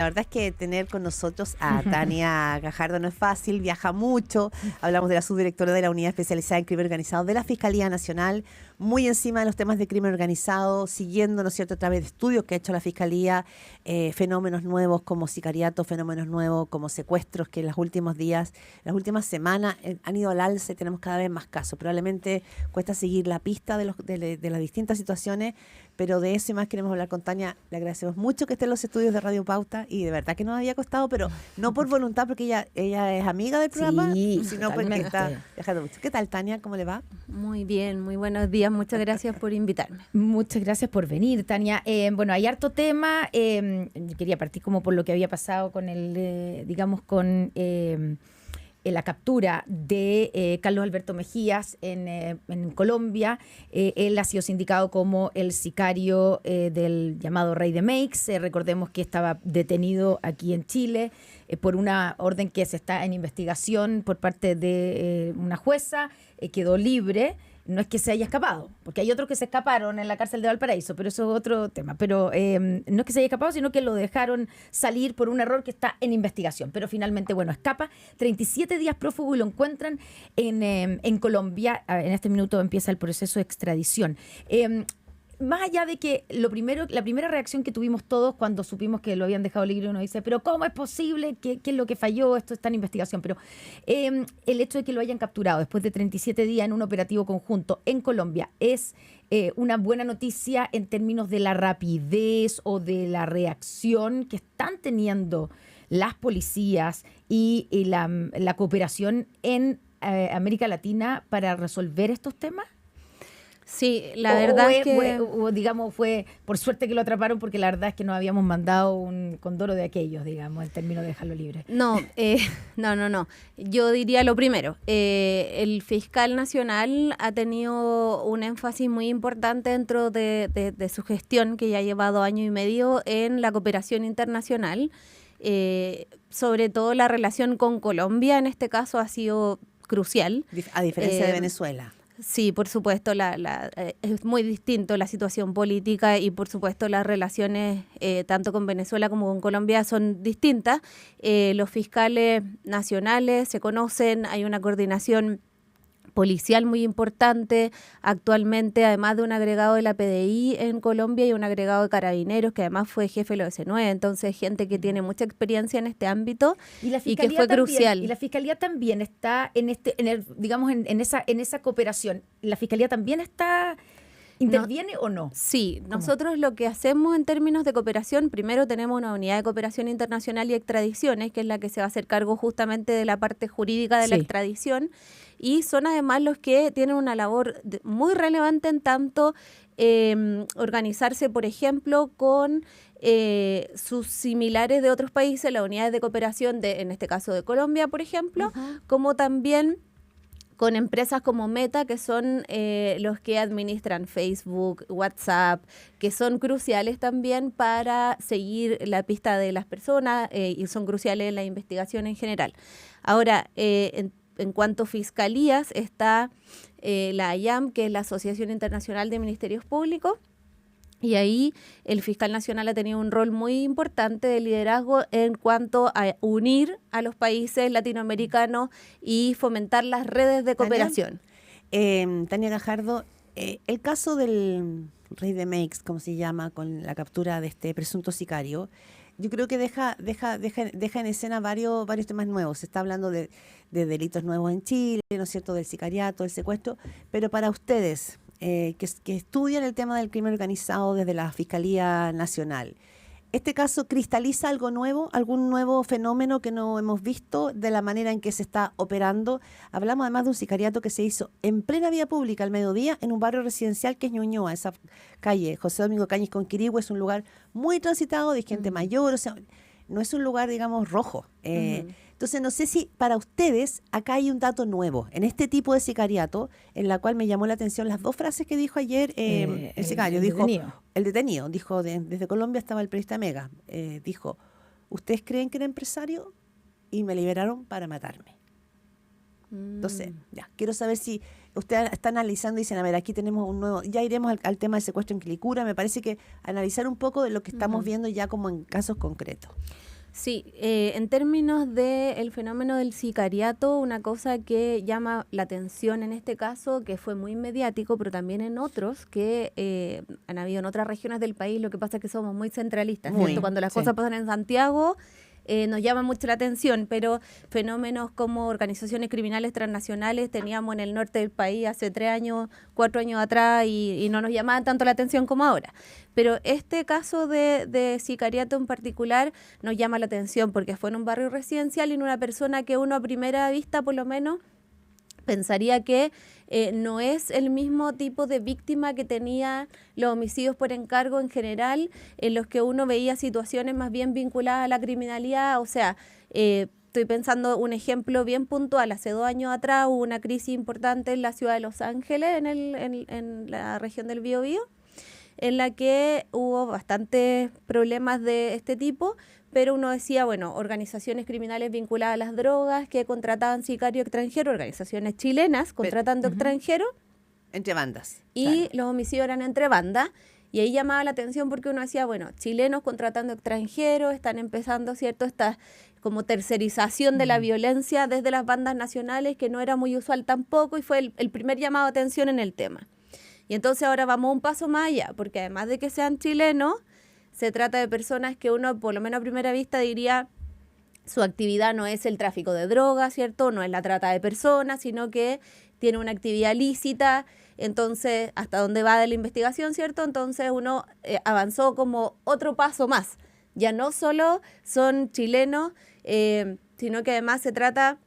La verdad es que tener con nosotros a Tania Gajardo no es fácil, viaja mucho. Hablamos de la subdirectora de la Unidad Especializada en Crimen Organizado de la Fiscalía Nacional, muy encima de los temas de crimen organizado, siguiendo, ¿no es cierto?, a través de estudios que ha hecho la Fiscalía, fenómenos nuevos como sicariato, fenómenos nuevos como secuestros, que en los últimos días, las últimas semanas han ido al alza y tenemos cada vez más casos. Probablemente cuesta seguir la pista de las distintas situaciones, pero de eso y más queremos hablar con Tania. Le agradecemos mucho que esté en los estudios de Radio Pauta y de verdad que nos había costado, pero no por voluntad, porque ella es amiga del programa, Sí, sino porque está viajando mucho. ¿Qué tal, Tania? ¿Cómo le va? Muy bien, muy buenos días. Muchas gracias por invitarme. Muchas gracias por venir, Tania. Bueno, hay harto tema. Quería partir como por lo que había pasado con la captura de Carlos Alberto Mejías en Colombia. Él ha sido sindicado como el sicario del llamado Rey de Meix. Recordemos que estaba detenido aquí en Chile por una orden que se está en investigación por parte de una jueza. Quedó libre. No es que se haya escapado, porque hay otros que se escaparon en la cárcel de Valparaíso, pero eso es otro tema. Pero no es que se haya escapado, sino que lo dejaron salir por un error que está en investigación. Pero finalmente, bueno, escapa. 37 días prófugo y lo encuentran en Colombia. En este minuto empieza el proceso de extradición. Más allá de que la primera reacción que tuvimos todos cuando supimos que lo habían dejado libre, uno dice, pero ¿cómo es posible? ¿Qué es lo que falló? Esto está en investigación. Pero el hecho de que lo hayan capturado después de 37 días en un operativo conjunto en Colombia es una buena noticia en términos de la rapidez o de la reacción que están teniendo las policías y la cooperación en América Latina para resolver estos temas. Sí, la verdad es que... digamos, fue por suerte que lo atraparon, porque la verdad es que nos habíamos mandado un condoro de aquellos, digamos, en términos de dejarlo libre. No. Yo diría lo primero. El fiscal nacional ha tenido un énfasis muy importante dentro de su gestión, que ya ha llevado año y medio en la cooperación internacional. Sobre todo la relación con Colombia, en este caso, ha sido crucial. A diferencia de Venezuela. Sí, por supuesto, es muy distinto la situación política y por supuesto las relaciones tanto con Venezuela como con Colombia son distintas. Los fiscales nacionales se conocen, hay una coordinación policial muy importante. Actualmente, además de un agregado de la PDI en Colombia y un agregado de Carabineros, que además fue jefe de la OS9, entonces gente que tiene mucha experiencia en este ámbito y que fue crucial. Y la Fiscalía también está en esa cooperación. ¿La Fiscalía también interviene o no? Sí, ¿Cómo? Nosotros lo que hacemos en términos de cooperación, primero tenemos una unidad de cooperación internacional y extradiciones, que es la que se va a hacer cargo justamente de la parte jurídica de la extradición, y son además los que tienen una labor muy relevante en tanto organizarse, por ejemplo, con sus similares de otros países, las unidades de cooperación, en este caso de Colombia, por ejemplo, como también con empresas como Meta, que son los que administran Facebook, WhatsApp, que son cruciales también para seguir la pista de las personas y son cruciales en la investigación en general. Ahora, en cuanto a fiscalías, está la AIAM, que es la Asociación Internacional de Ministerios Públicos, y ahí el fiscal nacional ha tenido un rol muy importante de liderazgo en cuanto a unir a los países latinoamericanos y fomentar las redes de cooperación. Tania Gajardo, el caso del Rey de Meix, como se llama, con la captura de este presunto sicario, yo creo que deja en escena varios temas nuevos. Se está hablando de delitos nuevos en Chile, ¿no es cierto?, del sicariato, del secuestro, pero para ustedes, que estudian el tema del crimen organizado desde la Fiscalía Nacional, ¿este caso cristaliza algo nuevo, algún nuevo fenómeno que no hemos visto de la manera en que se está operando? Hablamos además de un sicariato que se hizo en plena vía pública al mediodía en un barrio residencial que es Ñuñoa, esa calle José Domingo Cañas con Quirihue, es un lugar muy transitado de gente mayor, o sea, no es un lugar, digamos, rojo. Entonces, no sé si para ustedes acá hay un dato nuevo en este tipo de sicariato, en la cual me llamó la atención las dos frases que dijo ayer el sicario. El detenido, dijo, desde Colombia estaba el periodista Mega, dijo, ¿ustedes creen que era empresario? Y me liberaron para matarme. Entonces, ya, quiero saber si ustedes están analizando y dicen, a ver, aquí tenemos un nuevo, ya iremos al tema del secuestro en Quilicura, me parece que analizar un poco de lo que estamos viendo ya como en casos concretos. Sí, en términos del fenómeno del sicariato, una cosa que llama la atención en este caso, que fue muy mediático, pero también en otros, que han habido en otras regiones del país, lo que pasa es que somos muy centralistas, ¿cierto? Cuando las cosas pasan en Santiago, nos llama mucho la atención, pero fenómenos como organizaciones criminales transnacionales teníamos en el norte del país hace 3 años, 4 años atrás y no nos llamaban tanto la atención como ahora. Pero este caso de sicariato en particular nos llama la atención porque fue en un barrio residencial y en una persona que uno a primera vista por lo menos pensaría que no es el mismo tipo de víctima que tenía los homicidios por encargo en general, en los que uno veía situaciones más bien vinculadas a la criminalidad. O sea, estoy pensando un ejemplo bien puntual. Hace 2 años atrás hubo una crisis importante en la ciudad de Los Ángeles, en la región del Biobío, en la que hubo bastantes problemas de este tipo, pero uno decía, bueno, organizaciones criminales vinculadas a las drogas que contrataban sicarios extranjeros, organizaciones chilenas contratando extranjeros. Entre bandas. Y los homicidios eran entre bandas. Y ahí llamaba la atención porque uno decía, bueno, chilenos contratando extranjeros, están empezando, ¿cierto?, esta como tercerización de la violencia desde las bandas nacionales, que no era muy usual tampoco, y fue el primer llamado de atención en el tema. Y entonces ahora vamos un paso más allá, porque además de que sean chilenos, se trata de personas que uno, por lo menos a primera vista, diría su actividad no es el tráfico de drogas, ¿cierto? No es la trata de personas, sino que tiene una actividad lícita. Entonces, ¿hasta dónde va de la investigación, cierto? Entonces uno avanzó como otro paso más. Ya no solo son chilenos, sino que además se trata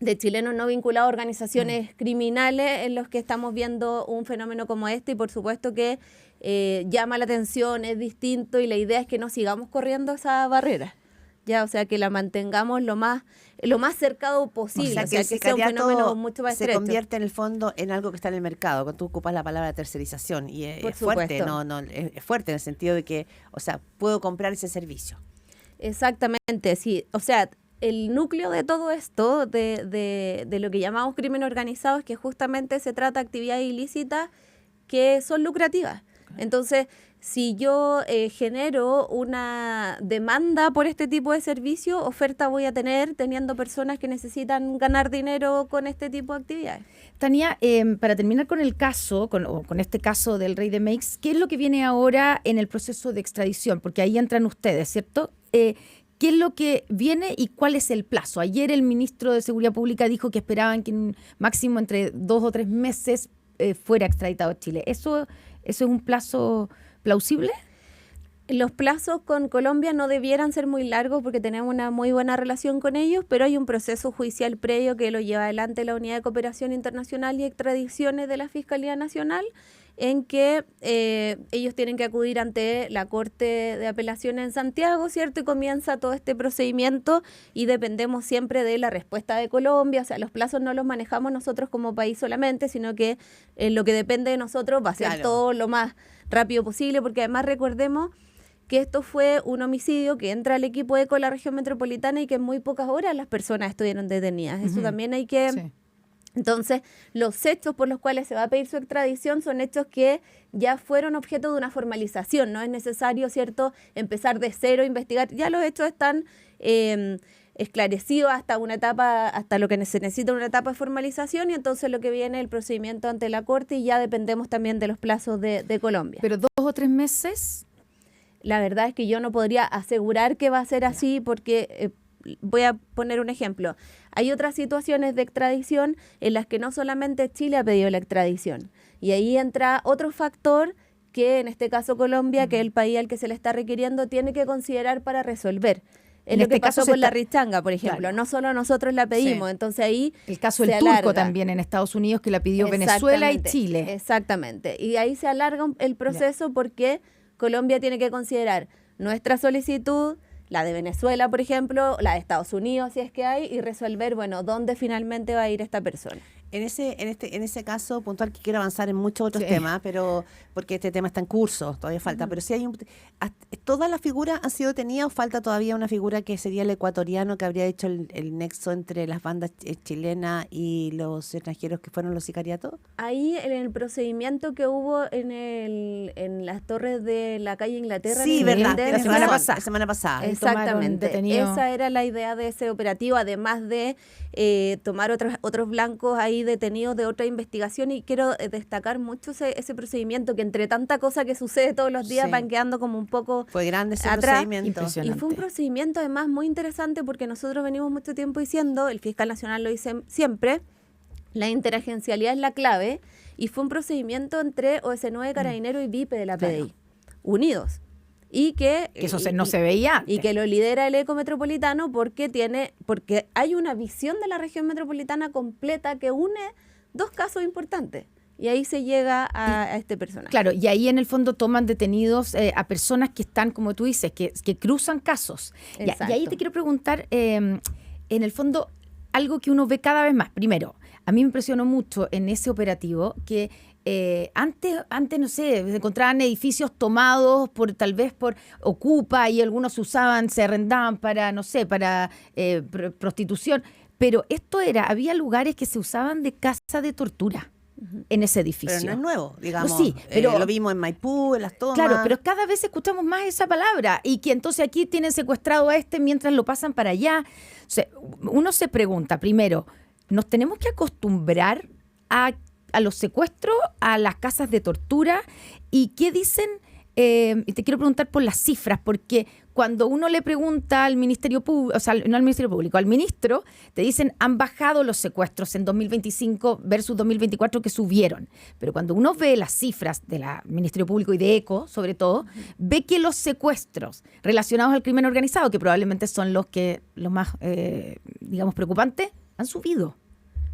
de chilenos no vinculados a organizaciones criminales en los que estamos viendo un fenómeno como este, y por supuesto que llama la atención, es distinto, y la idea es que no sigamos corriendo esa barrera, ya, o sea, que la mantengamos lo más cercado posible, o sea, que sea un fenómeno mucho más estrecho. Se convierte en el fondo en algo que está en el mercado, cuando tú ocupas la palabra tercerización, y es fuerte, es fuerte en el sentido de que, o sea, puedo comprar ese servicio. Exactamente, sí, o sea, el núcleo de todo esto, de lo que llamamos crimen organizado, es que justamente se trata de actividades ilícitas que son lucrativas. Entonces, si yo genero una demanda por este tipo de servicio, oferta voy a tener teniendo personas que necesitan ganar dinero con este tipo de actividades. Tania, para terminar con el caso, con este caso del Rey de Meix, ¿qué es lo que viene ahora en el proceso de extradición? Porque ahí entran ustedes, ¿cierto? ¿Qué es lo que viene y cuál es el plazo? Ayer el ministro de Seguridad Pública dijo que esperaban que en máximo entre 2 o 3 meses fuera extraditado a Chile. ¿Eso es un plazo plausible? Los plazos con Colombia no debieran ser muy largos porque tenemos una muy buena relación con ellos, pero hay un proceso judicial previo que lo lleva adelante la Unidad de Cooperación Internacional y Extradiciones de la Fiscalía Nacional, en que ellos tienen que acudir ante la Corte de Apelaciones en Santiago, ¿cierto? Y comienza todo este procedimiento y dependemos siempre de la respuesta de Colombia. O sea, los plazos no los manejamos nosotros como país solamente, sino que lo que depende de nosotros va a ser todo lo más rápido posible, porque además recordemos que esto fue un homicidio que entra al equipo ECO de la región metropolitana y que en muy pocas horas las personas estuvieron detenidas. Eso también hay que... Sí. Entonces, los hechos por los cuales se va a pedir su extradición son hechos que ya fueron objeto de una formalización. No es necesario, ¿cierto?, empezar de cero a investigar. Ya los hechos están esclarecidos hasta una etapa, hasta lo que se necesita una etapa de formalización, y entonces lo que viene es el procedimiento ante la Corte, y ya dependemos también de los plazos de Colombia. ¿Pero 2 o 3 meses? La verdad es que yo no podría asegurar que va a ser así porque... voy a poner un ejemplo. Hay otras situaciones de extradición en las que no solamente Chile ha pedido la extradición. Y ahí entra otro factor que, en este caso Colombia, que es el país al que se le está requiriendo, tiene que considerar para resolver. En lo que pasó con la Richanga, por ejemplo. Claro. No solo nosotros la pedimos, entonces ahí el caso del turco también en Estados Unidos, que la pidió Venezuela y Chile. Exactamente. Y ahí se alarga el proceso porque Colombia tiene que considerar nuestra solicitud, la de Venezuela, por ejemplo, la de Estados Unidos, si es que hay, y resolver, bueno, dónde finalmente va a ir esta persona. En ese caso puntual, que quiero avanzar en muchos otros temas, pero porque este tema está en curso, todavía falta, pero sí ¿todas las figuras han sido detenidas o falta todavía una figura que sería el ecuatoriano que habría hecho el nexo entre las bandas chilenas y los extranjeros que fueron los sicariatos? Ahí en el procedimiento que hubo en las torres de la calle Inglaterra. Sí, verdad, la semana pasada. Exactamente, esa era la idea de ese operativo, además de tomar otros blancos ahí detenidos de otra investigación, y quiero destacar mucho ese procedimiento, que entre tanta cosa que sucede todos los días van quedando como un poco fue grande ese atrás. procedimiento. Y fue un procedimiento además muy interesante, porque nosotros venimos mucho tiempo diciendo, el fiscal nacional lo dice siempre, la interagencialidad es la clave, y fue un procedimiento entre OS9, Carabineros y VIP de la PDI, unidos. Y que eso no se veía antes. Y que lo lidera el ECO metropolitano porque hay una visión de la región metropolitana completa que une dos casos importantes. Y ahí se llega a este personaje. Claro, y ahí en el fondo toman detenidos a personas que están, como tú dices, que cruzan casos. Y ahí te quiero preguntar, en el fondo, algo que uno ve cada vez más. Primero, a mí me impresionó mucho en ese operativo que antes, no sé, se encontraban edificios tomados tal vez por Ocupa, y algunos se arrendaban para, no sé, para prostitución. Pero había lugares que se usaban de casa de tortura en ese edificio. Pero no es nuevo, digamos. No, sí, pero lo vimos en Maipú, en las tomas. Claro, pero cada vez escuchamos más esa palabra, y que entonces aquí tienen secuestrado a mientras lo pasan para allá. O sea, uno se pregunta, primero, ¿nos tenemos que acostumbrar a los secuestros, a las casas de tortura? ¿Y qué dicen? Y te quiero preguntar por las cifras, porque cuando uno le pregunta al Ministerio Público, o sea, no al Ministerio Público, al ministro, te dicen han bajado los secuestros en 2025 versus 2024, que subieron. Pero cuando uno ve las cifras del Ministerio Público y de ECO, sobre todo, ve que los secuestros relacionados al crimen organizado, que probablemente son los más, digamos, preocupantes, han subido.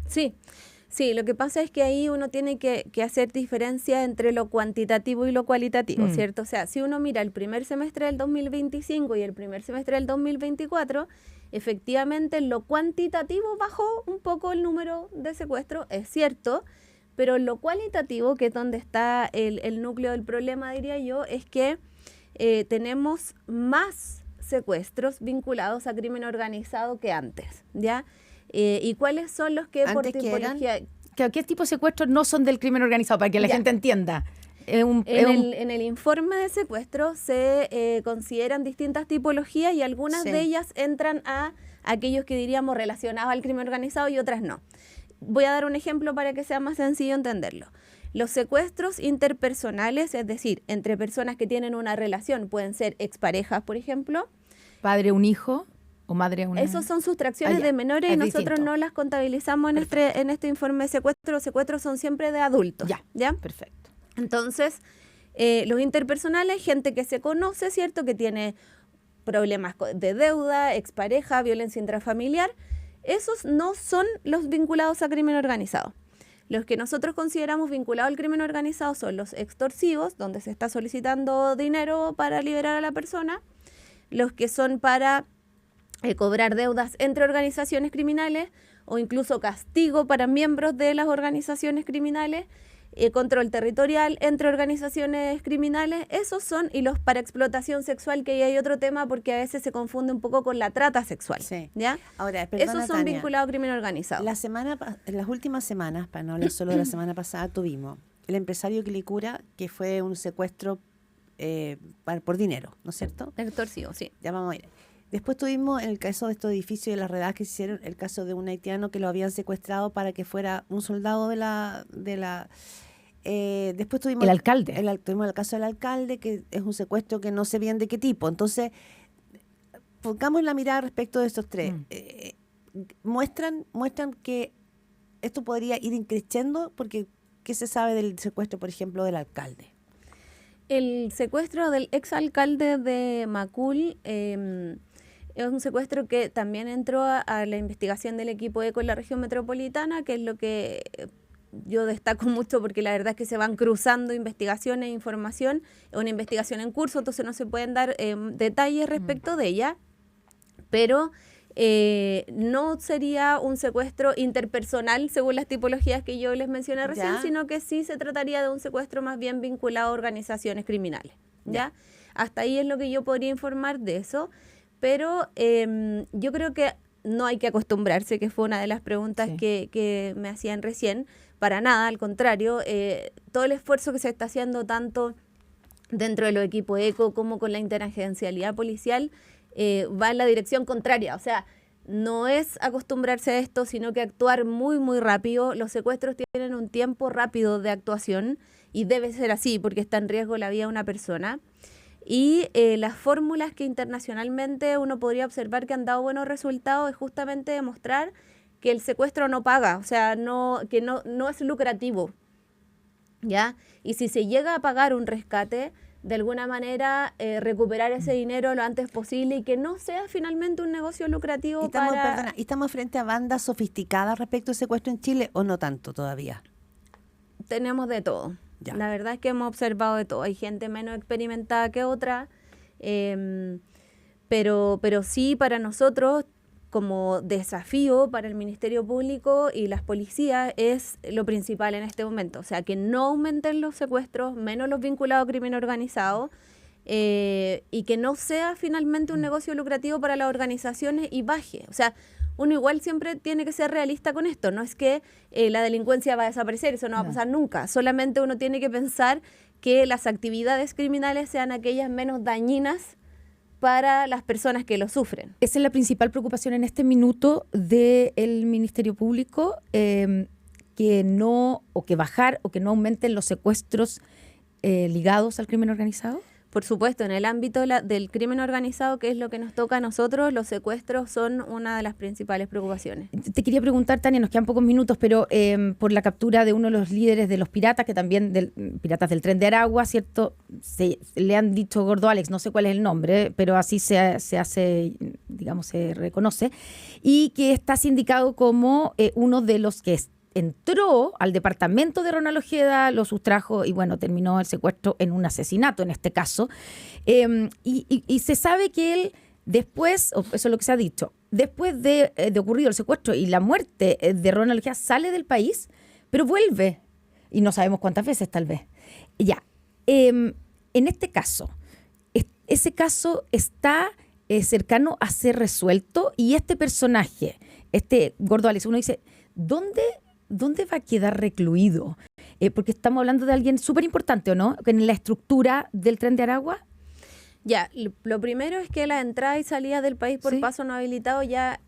Sí, lo que pasa es que ahí uno tiene que hacer diferencia entre lo cuantitativo y lo cualitativo, ¿cierto? O sea, si uno mira el primer semestre del 2025 y el primer semestre del 2024, efectivamente en lo cuantitativo bajó un poco el número de secuestros, es cierto, pero en lo cualitativo, que es donde está el núcleo del problema, diría yo, es que tenemos más secuestros vinculados a crimen organizado que antes, ¿ya? ¿Y cuáles son los que por tipología? ¿Qué tipo de secuestros no son del crimen organizado? Para que la gente entienda. En el informe de secuestro se consideran distintas tipologías, y algunas de ellas entran a aquellos que diríamos relacionados al crimen organizado y otras no. Voy a dar un ejemplo para que sea más sencillo entenderlo. Los secuestros interpersonales, es decir, entre personas que tienen una relación, pueden ser exparejas, por ejemplo. Padre, un hijo. ¿O madre una? Esos son sustracciones de menores, y nosotros distinto. no las contabilizamos en este informe de secuestro. Los secuestros son siempre de adultos. ¿Ya? Perfecto. Entonces, los interpersonales, gente que se conoce, ¿cierto? Que tiene problemas de deuda, expareja, violencia intrafamiliar. Esos no son los vinculados a crimen organizado. Los que nosotros consideramos vinculados al crimen organizado son los extorsivos, donde se está solicitando dinero para liberar a la persona. Los que son para cobrar deudas entre organizaciones criminales, o incluso castigo para miembros de las organizaciones criminales, control territorial entre organizaciones criminales. Esos son, y los para explotación sexual, que ahí hay otro tema porque a veces se confunde un poco con la trata sexual. ¿Ya? Ahora, perdona, esos son Tania, vinculados a crimen organizado. En las últimas semanas, para no hablar solo de la semana pasada, tuvimos el empresario Quilicura, que fue un secuestro por dinero, ¿no es cierto? Extorsivo, sí. Ya vamos a ir. Después tuvimos, en el caso de estos edificios y de las redadas que se hicieron, el caso de un haitiano que lo habían secuestrado para que fuera un soldado después tuvimos el alcalde. Tuvimos el caso del alcalde, que es un secuestro que no sé bien de qué tipo. Entonces, pongamos la mirada respecto de estos tres. Muestran que esto podría ir increciendo, porque ¿qué se sabe del secuestro, por ejemplo, del alcalde? El secuestro del exalcalde de Macul es un secuestro que también entró a la investigación del equipo ECO en la región metropolitana, que es lo que yo destaco mucho, porque la verdad es que se van cruzando investigaciones e información. Es una investigación en curso, entonces no se pueden dar detalles respecto de ella, pero no sería un secuestro interpersonal según las tipologías que yo les mencioné recién, sino que sí se trataría de un secuestro más bien vinculado a organizaciones criminales. ¿Ya? Hasta ahí es lo que yo podría informar de eso, pero yo creo que no hay que acostumbrarse, que fue una de las preguntas que me hacían recién, para nada, al contrario, todo el esfuerzo que se está haciendo tanto dentro de los equipos ECO como con la interagencialidad policial va en la dirección contraria, o sea, no es acostumbrarse a esto, sino que actuar muy, muy rápido. Los secuestros tienen un tiempo rápido de actuación y debe ser así porque está en riesgo la vida de una persona. Y las fórmulas que internacionalmente uno podría observar que han dado buenos resultados es justamente demostrar que el secuestro no paga, o sea, que no es lucrativo, ¿ya? Y si se llega a pagar un rescate, de alguna manera recuperar ese dinero lo antes posible y que no sea finalmente un negocio lucrativo ¿Y estamos frente a bandas sofisticadas respecto al secuestro en Chile o no tanto todavía? Tenemos de todo. Ya. La verdad es que hemos observado de todo. Hay gente menos experimentada que otra, pero sí para nosotros como desafío para el Ministerio Público y las policías es lo principal en este momento. O sea, que no aumenten los secuestros, menos los vinculados a crimen organizado, y que no sea finalmente un negocio lucrativo para las organizaciones y baje. O sea, uno igual siempre tiene que ser realista con esto. No es que la delincuencia va a desaparecer, eso no va a pasar nunca. Solamente uno tiene que pensar que las actividades criminales sean aquellas menos dañinas para las personas que lo sufren. Esa es la principal preocupación en este minuto del Ministerio Público, que no aumenten los secuestros ligados al crimen organizado. Por supuesto, en el ámbito del crimen organizado, que es lo que nos toca a nosotros, los secuestros son una de las principales preocupaciones. Te quería preguntar, Tania, nos quedan pocos minutos, pero por la captura de uno de los líderes de los piratas, que también piratas del Tren de Aragua, ¿cierto? Le han dicho Gordo Alex, no sé cuál es el nombre, pero así se hace, digamos, se reconoce, y que está sindicado como uno de los que entró al departamento de Ronald Ojeda, lo sustrajo y bueno, terminó el secuestro en un asesinato en este caso. Y se sabe que él después, eso es lo que se ha dicho, después de ocurrido el secuestro y la muerte de Ronald Ojeda, sale del país, pero vuelve. Y no sabemos cuántas veces tal vez. Ya, en este caso, ese caso está cercano a ser resuelto y este personaje, este Gordo Alex, uno dice, ¿dónde va a quedar recluido? Porque estamos hablando de alguien súper importante, ¿o no? En la estructura del Tren de Aragua. Ya, lo primero es que la entrada y salida del país por paso no habilitado ya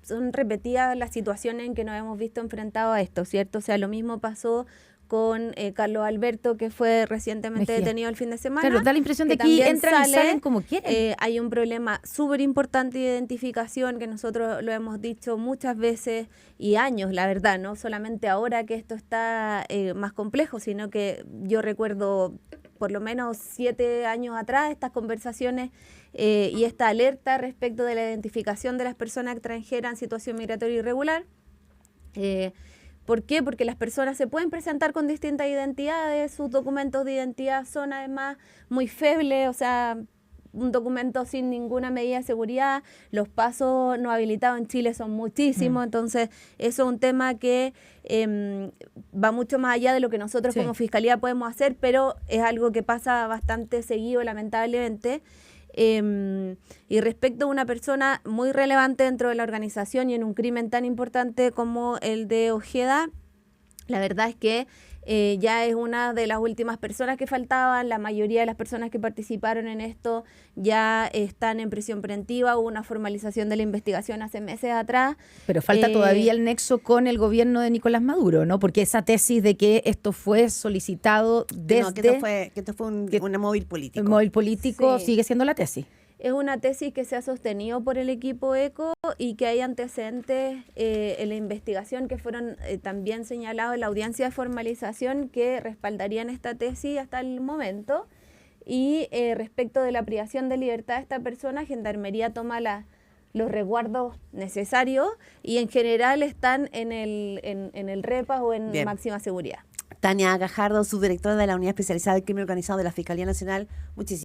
son repetidas las situaciones en que nos hemos visto enfrentados a esto, ¿cierto? O sea, lo mismo pasó con Carlos Alberto, que fue recientemente detenido el fin de semana. Claro, da la impresión de que aquí entran y salen como quieren. Hay un problema súper importante de identificación que nosotros lo hemos dicho muchas veces y años, la verdad, no solamente ahora que esto está más complejo, sino que yo recuerdo por lo menos 7 años atrás estas conversaciones y esta alerta respecto de la identificación de las personas extranjeras en situación migratoria irregular. ¿Por qué? Porque las personas se pueden presentar con distintas identidades, sus documentos de identidad son además muy febles, o sea, un documento sin ninguna medida de seguridad, los pasos no habilitados en Chile son muchísimos, entonces eso es un tema que va mucho más allá de lo que nosotros como Fiscalía podemos hacer, pero es algo que pasa bastante seguido, lamentablemente. Y respecto a una persona muy relevante dentro de la organización y en un crimen tan importante como el de Ojeda, la verdad es que ya es una de las últimas personas que faltaban. La mayoría de las personas que participaron en esto ya están en prisión preventiva. Hubo una formalización de la investigación hace meses atrás. Pero falta todavía el nexo con el gobierno de Nicolás Maduro, ¿no? Porque esa tesis de que esto fue solicitado desde... No, que esto fue un móvil político. El móvil político sigue siendo la tesis. Es una tesis que se ha sostenido por el equipo ECO y que hay antecedentes en la investigación que fueron también señalados en la audiencia de formalización que respaldarían esta tesis hasta el momento. Y respecto de la privación de libertad de esta persona, Gendarmería toma los resguardos necesarios y en general están en el REPAS o en máxima seguridad. Tania Gajardo, subdirectora de la Unidad Especializada del Crimen Organizado de la Fiscalía Nacional, muchísimas